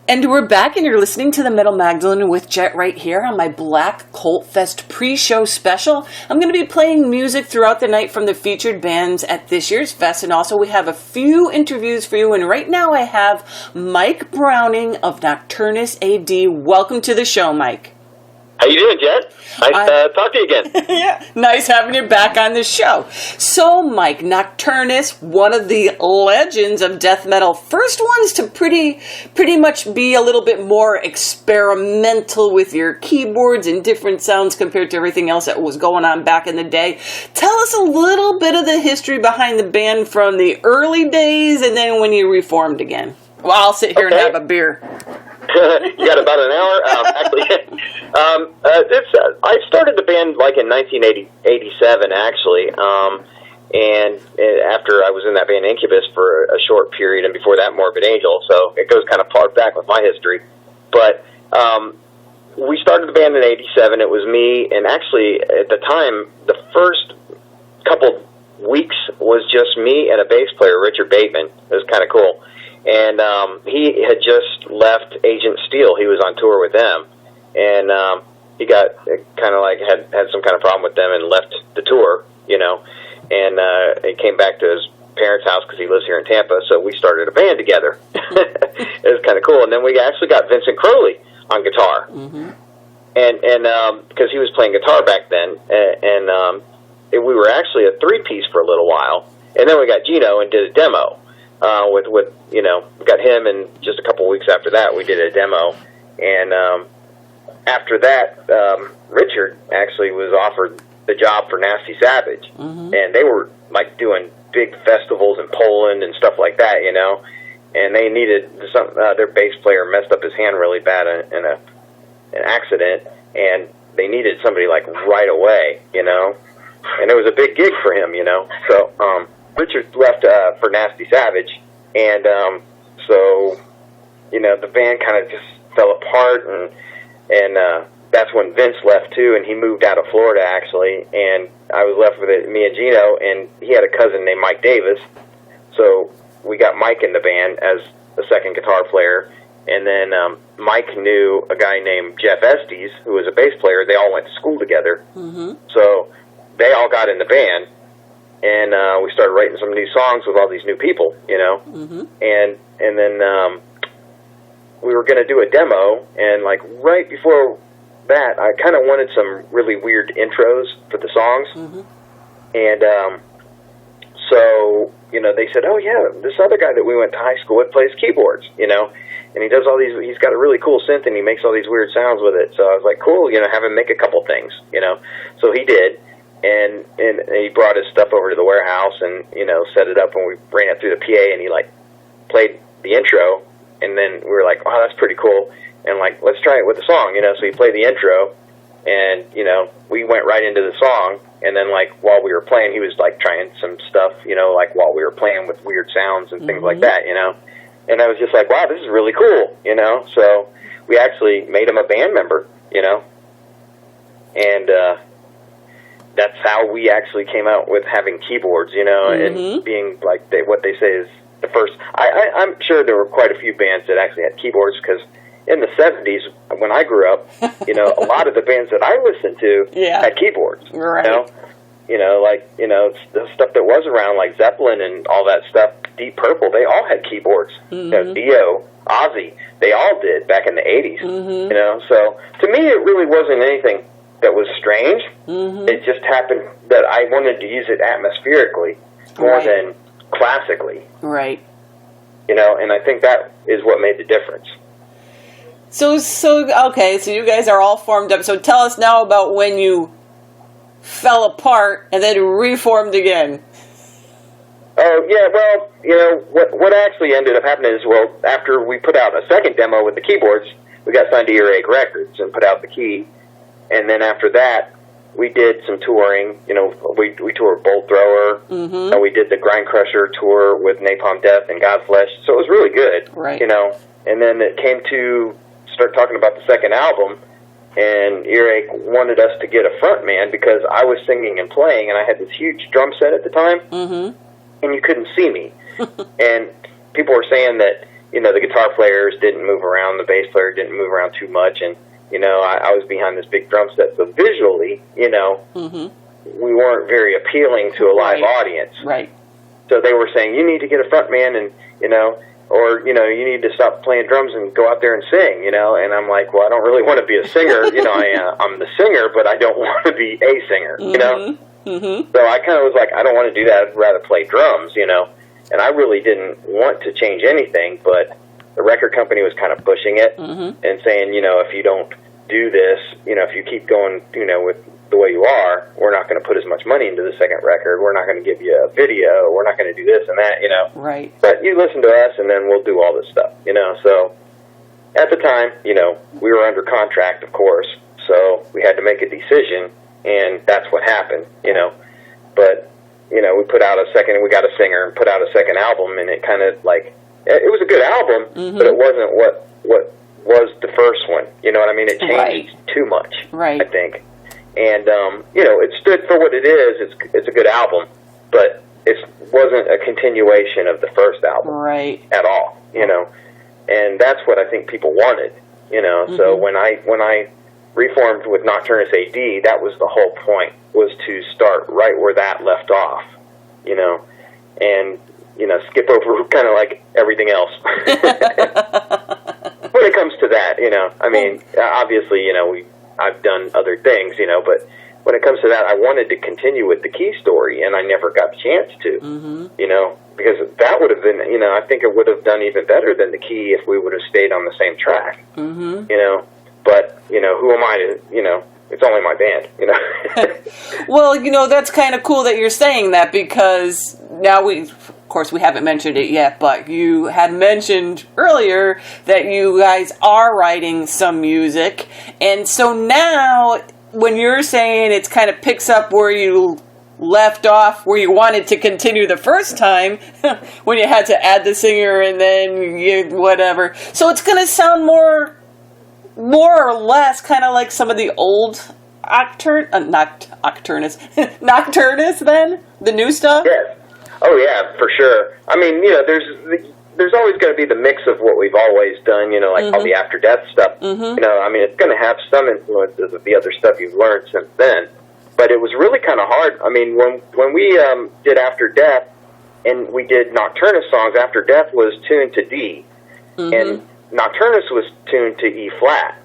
And we're back, and you're listening to the Metal Magdalene with Jet right here on my Black Kvlt Fest pre-show special. I'm going to be playing music throughout the night from the featured bands at this year's fest, and also we have a few interviews for you. And right now I have Mike Browning of Nocturnus A.D. Welcome to the show, Mike. How you doing, Jet? Nice to talk to you again. Yeah, nice having you back on the show. So, Mike, Nocturnus, one of the legends of death metal, first ones to pretty much be a little bit more experimental with your keyboards and different sounds compared to everything else that was going on back in the day. Tell us a little bit of the history behind the band from the early days and then when you reformed again. Well, I'll sit here and have a beer. You got about an hour? I started the band like in 1987, actually, and after I was in that band Incubus for a short period, and before that Morbid Angel, so it goes kind of far back with my history. But we started the band in 87. It was me, and actually at the time, the first couple weeks was just me and a bass player, Richard Bateman. It was kind of cool. And he had just left Agent Steel. He was on tour with them, and he got kind of like had some kind of problem with them and left the tour, you know. And he came back to his parents' house because he lives here in Tampa. So we started a band together. It was kind of cool. And then we actually got Vincent Crowley on guitar, and because he was playing guitar back then, and we were actually a three-piece for a little while. And then we got Gino and did a demo. With you know, we got him, and just a couple of weeks after that, we did a demo. And after that, Richard actually was offered the job for Nasty Savage, and they were like doing big festivals in Poland and stuff like that, you know. And they needed some. Their bass player messed up his hand really bad in an accident, and they needed somebody like right away, you know. And it was a big gig for him, you know. So Richard left for Nasty Savage, and so, you know, the band kind of just fell apart, and that's when Vince left too, and he moved out of Florida actually, and I was left with me and Gino, and he had a cousin named Mike Davis, so we got Mike in the band as a second guitar player, and then Mike knew a guy named Jeff Estes, who was a bass player. They all went to school together, so they all got in the band. And we started writing some new songs with all these new people, you know. And then we were going to do a demo, and like right before that, I kind of wanted some really weird intros for the songs. And so, you know, they said, oh yeah, this other guy that we went to high school with plays keyboards, you know, and he does all these, he's got a really cool synth, and he makes all these weird sounds with it. So I was like, cool, you know, have him make a couple things, you know. So he did. And he brought his stuff over to the warehouse and, you know, set it up, and we ran it through the PA, and he, like, played the intro, and then we were like, oh, that's pretty cool, and, like, let's try it with the song, you know. So he played the intro, and, you know, we went right into the song, and then, like, while we were playing, he was, like, trying some stuff, you know, like, while we were playing with weird sounds and things like that, you know. And I was just like, wow, this is really cool, you know. So we actually made him a band member, you know, and that's how we actually came out with having keyboards, you know, and being like what they say is the first. I'm sure there were quite a few bands that actually had keyboards, because in the 70s, when I grew up, you know, a lot of the bands that I listened to had keyboards. Right. You know, like, you know, the stuff that was around, like Zeppelin and all that stuff, Deep Purple, they all had keyboards. You know, Dio, Ozzy, they all did back in the 80s. You know, so to me, it really wasn't anything that was strange. It just happened that I wanted to use it atmospherically more than classically. Right. You know, and I think that is what made the difference. So okay, so you guys are all formed up. So tell us now about when you fell apart and then reformed again. Oh, yeah, well, you know, what actually ended up happening is, well, after we put out a second demo with the keyboards, we got signed to Earache Records and put out the key. And then after that, we did some touring. You know, we toured Bolt Thrower, and we did the Grind Crusher tour with Napalm Death and Godflesh. So it was really good, you know. And then it came to start talking about the second album, and Earache wanted us to get a front man because I was singing and playing, and I had this huge drum set at the time, and you couldn't see me. And people were saying that, the guitar players didn't move around, the bass player didn't move around too much, and I was behind this big drum set, so visually, we weren't very appealing to a live audience. Right. So they were saying, you need to get a front man, and or you need to stop playing drums and go out there and sing, and I'm like, well, I don't really want to be a singer, I'm the singer, but I don't want to be a singer, So I kind of was like, I don't want to do that, I'd rather play drums, and I really didn't want to change anything, but the record company was kind of pushing it and saying, if you don't do this, if you keep going, with the way you are, we're not going to put as much money into the second record. We're not going to give you a video. We're not going to do this and that, Right. But you listen to us, and then we'll do all this stuff, So at the time, we were under contract, of course, so we had to make a decision, and that's what happened, But, we put out we got a singer and put out a second album, and it kind of it was a good album, but it wasn't what was the first one. You know what I mean? It changed too much, I think. And, it stood for what it is. It's a good album, but it wasn't a continuation of the first album at all, And that's what I think people wanted, So when I reformed with Nocturnus A.D., that was the whole point, was to start right where that left off, and, skip over kind of like everything else. When it comes to that, I mean, obviously, I've done other things, but when it comes to that, I wanted to continue with the Key story, and I never got a chance to, because that would have been, I think it would have done even better than the Key if we would have stayed on the same track, but, who am I to, it's only my band, Well, that's kind of cool that you're saying that, because now of course, we haven't mentioned it yet, but you had mentioned earlier that you guys are writing some music. And so now, when you're saying it kind of picks up where you left off, where you wanted to continue the first time, when you had to add the singer and then whatever. So it's going to sound more or less kind of like some of the old Nocturnus then? The new stuff? Yes. Oh yeah, for sure. I mean, there's always going to be the mix of what we've always done, like all the After Death stuff. I mean, it's going to have some influences of the other stuff you've learned since then. But it was really kind of hard. I mean, when we did After Death, and we did Nocturnus songs, After Death was tuned to D, and Nocturnus was tuned to E flat.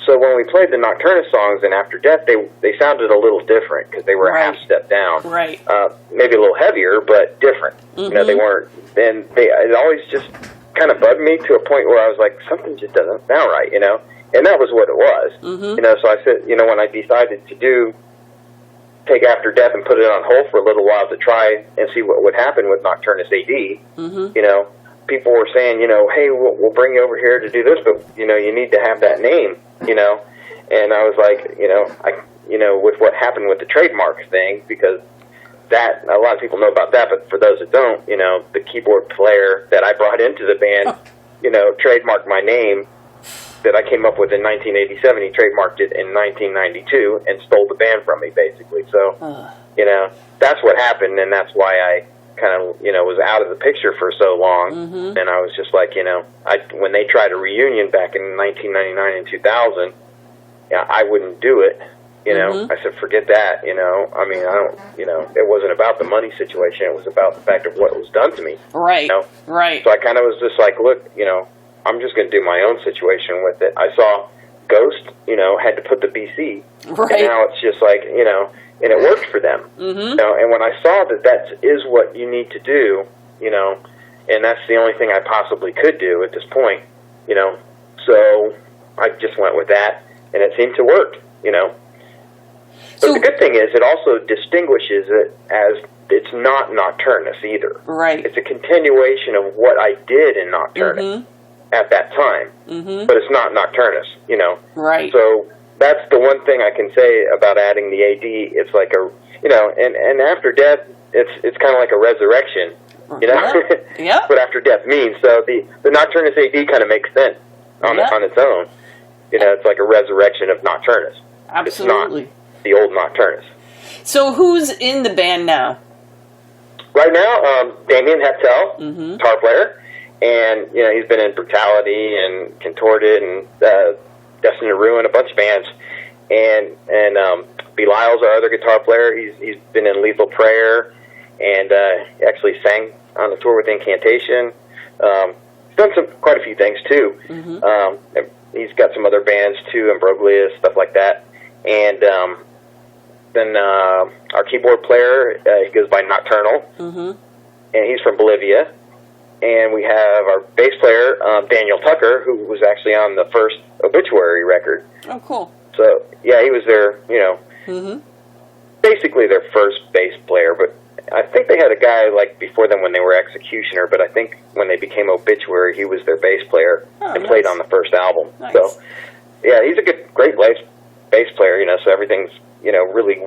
So when we played the Nocturnus songs in After Death, they sounded a little different because they were a half step down. Right. Maybe a little heavier, but different. They weren't, and it always just kind of bugged me to a point where I was like, something just doesn't sound right, And that was what it was. So I said, when I decided to take After Death and put it on hold for a little while to try and see what would happen with Nocturnus A.D., people were saying, hey, we'll bring you over here to do this, but, you need to have that name, And I was like, with what happened with the trademark thing, because that, a lot of people know about that, but for those that don't, the keyboard player that I brought into the band, trademarked my name that I came up with in 1987. He trademarked it in 1992 and stole the band from me, basically. So, that's what happened, and that's why I kind of, was out of the picture for so long. And I was just like, when they tried a reunion back in 1999 and 2000, I wouldn't do it. I said, forget that, I mean, I don't, it wasn't about the money situation. It was about the fact of what was done to me. Right, right. So I kind of was just like, look, I'm just going to do my own situation with it. I saw Ghost, had to put the BC. Right. And now it's just like, and it worked for them. And when I saw that is what you need to do, and that's the only thing I possibly could do at this point, so I just went with that, and it seemed to work, But the good thing is it also distinguishes it as it's not Nocturnus either. Right. It's a continuation of what I did in Nocturnus at that time, but it's not Nocturnus, Right. So that's the one thing I can say about adding the AD. It's like and After Death, it's kind of like a resurrection, Yeah. what After Death means. So the Nocturnus AD kind of makes sense on its own. It's like a resurrection of Nocturnus. Absolutely. It's not the old Nocturnus. So who's in the band now? Right now, Damien Heptel, guitar player, and he's been in Brutality and Contorted and Destined to Ruin, a bunch of bands, and Belial's our other guitar player. He's been in Lethal Prayer, and he actually sang on the tour with Incantation. He's done quite a few things too. He's got some other bands too, Imbroglia, stuff like that. And then our keyboard player, he goes by Nocturnal, and he's from Bolivia. And we have our bass player, Daniel Tucker, who was actually on the first Obituary record. Oh, cool. So, yeah, he was their, basically their first bass player. But I think they had a guy, like, before them when they were Executioner, but I think when they became Obituary, he was their bass player and played on the first album. Nice. So, yeah, he's a great bass player, so everything's, really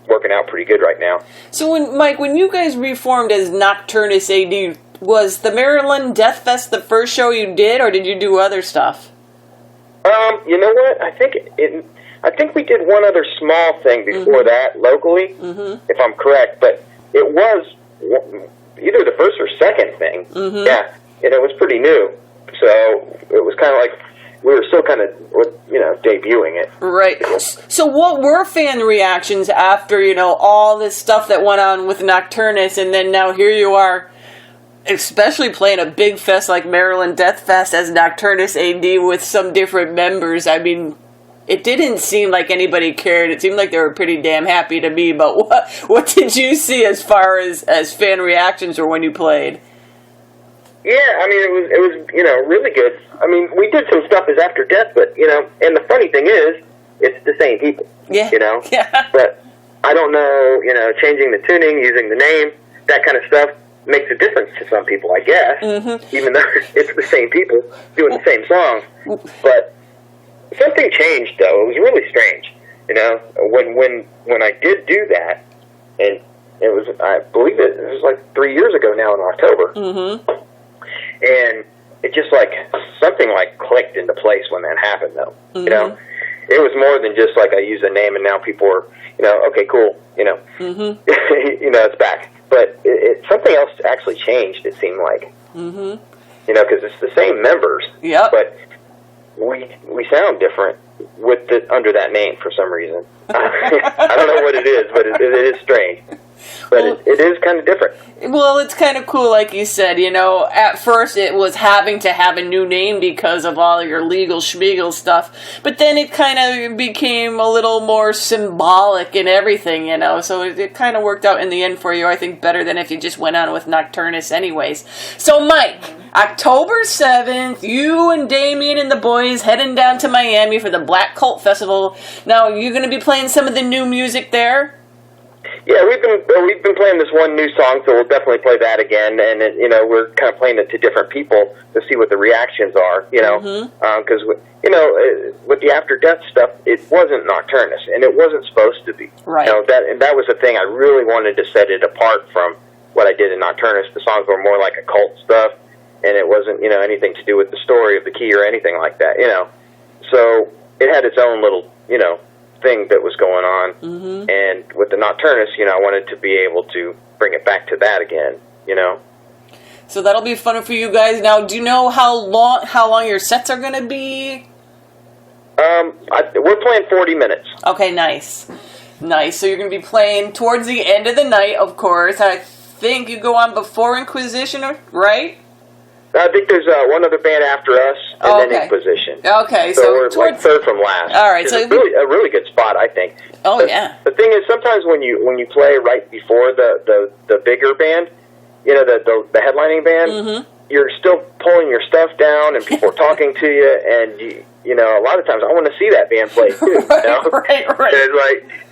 working out pretty good right now. So, when you guys reformed as Nocturnus A.D., was the Maryland Death Fest the first show you did, or did you do other stuff? You know what? I think we did one other small thing before that locally, if I'm correct. But it was either the first or second thing. Yeah, and it was pretty new, so it was kind of like we were still kind of debuting it. Right. So what were fan reactions after all this stuff that went on with Nocturnus, and then now here you are, especially playing a big fest like Maryland Death Fest as Nocturnus A.D. with some different members? I mean, it didn't seem like anybody cared. It seemed like they were pretty damn happy to me. But what did you see as far as fan reactions or when you played? Yeah, I mean, it was really good. I mean, we did some stuff as After Death, but and the funny thing is, it's the same people. Yeah. Yeah. But I don't know, changing the tuning, using the name, that kind of stuff makes a difference to some people, I guess, even though it's the same people doing the same songs. But something changed, though. It was really strange, when I did do that, and it was, I believe it was like 3 years ago now in October, and it just something clicked into place when that happened, though. It was more than just I use a name and now people are, okay, cool, it's back. But something else actually changed, it seemed like. Because it's the same members. Yep. But we sound different under that name for some reason. I don't know what it is, but it is strange. But it is kind of different. Well, it's kind of cool, like you said. At first it was having to have a new name because of all your legal schmiegel stuff. But then it kind of became a little more symbolic and everything, So it kind of worked out in the end for you, I think, better than if you just went on with Nocturnus anyways. So, Mike, October 7th, you and Damien and the boys heading down to Miami for the Black Kvlt Festival. Now, you're going to be playing some of the new music there? Yeah, we've been playing this one new song, so we'll definitely play that again. And we're kind of playing it to different people to see what the reactions are. Because with the After Death stuff, it wasn't Nocturnus, and it wasn't supposed to be. Right. That was the thing. I really wanted to set it apart from what I did in Nocturnus. The songs were more like occult stuff, and it wasn't anything to do with the story of the key or anything like that. So it had its own little thing that was going on, and with the Nocturnus, I wanted to be able to bring it back to that again, So that'll be fun for you guys. Now, do you know how long your sets are going to be? We're playing 40 minutes. Okay, nice. So you're going to be playing towards the end of the night, of course. I think you go on before Inquisition, right? I think there's one other band after us, and then Inquisition. Okay, so we're third from last. All right, so it's a really good spot, I think. Oh, yeah. The thing is, sometimes when you play right before the bigger band, the headlining band, you're still pulling your stuff down, and people are talking to you, and a lot of times I want to see that band play too. Right. And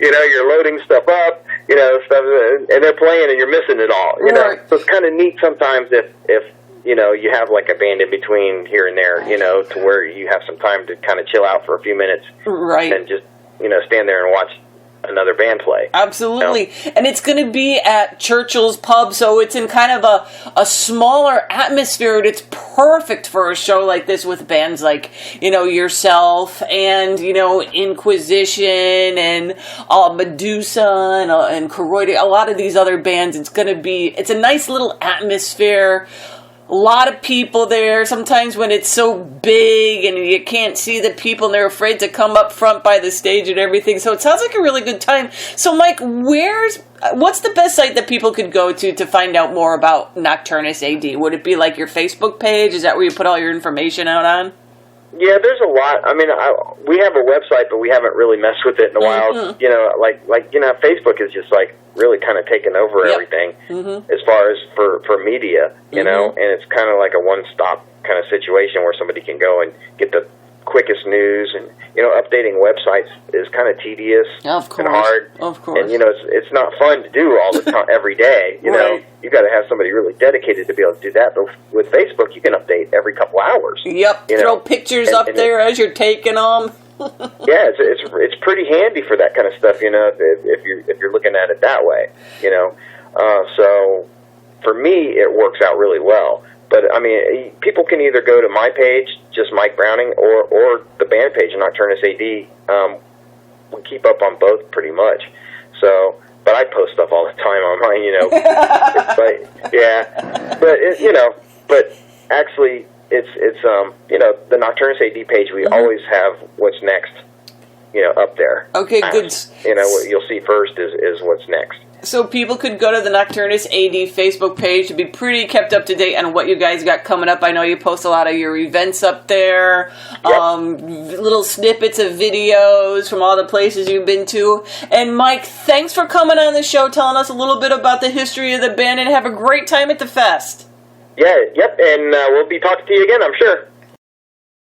it's you're loading stuff up, stuff, and they're playing, and you're missing it all. Right. So it's kind of neat sometimes if you have a band in between here and there, to where you have some time to kind of chill out for a few minutes, right, and just stand there and watch another band play. Absolutely. And it's going to be at Churchill's Pub, so it's in kind of a smaller atmosphere, and it's perfect for a show like this with bands like, yourself and, Inquisition and Medusa and Koroide, a lot of these other bands. It's a nice little atmosphere a lot of people there. Sometimes when it's so big and you can't see the people and they're afraid to come up front by the stage and everything. So it sounds like a really good time. So Mike, what's the best site that people could go to find out more about Nocturnus A.D? Would it be like your Facebook page? Is that where you put all your information out on? Yeah, there's a lot. I mean, we have a website, but we haven't really messed with it in a while. Mm-hmm. You know, Facebook is just like really kind of taking over everything as far as for media, you know, and it's kind of like a one-stop kind of situation where somebody can go and get the quickest news, and you know, updating websites is kind of tedious and hard. Of course. And you know, it's not fun to do all the time every day. You know, you got to have somebody really dedicated to be able to do that. But with Facebook, you can update every couple hours. Yep. Throw pictures up there as you're taking them. Yeah, it's pretty handy for that kind of stuff. You know, if you're looking at it that way. You know, so for me, it works out really well. But, I mean, people can either go to my page, just Mike Browning, or the band page, Nocturnus A.D. We keep up on both pretty much. So, but I post stuff all the time on mine, you know. It's like, yeah. But, you know, but actually, it's you know, the Nocturnus A.D. page, we always have what's next, you know, up there. Okay, good. You know, what you'll see first is what's next. So people could go to the Nocturnus A.D. Facebook page to be pretty kept up to date on what you guys got coming up. I know you post a lot of your events up there, little snippets of videos from all the places you've been to. And Mike, thanks for coming on the show, telling us a little bit about the history of the band, and have a great time at the fest. Yeah, and we'll be talking to you again, I'm sure.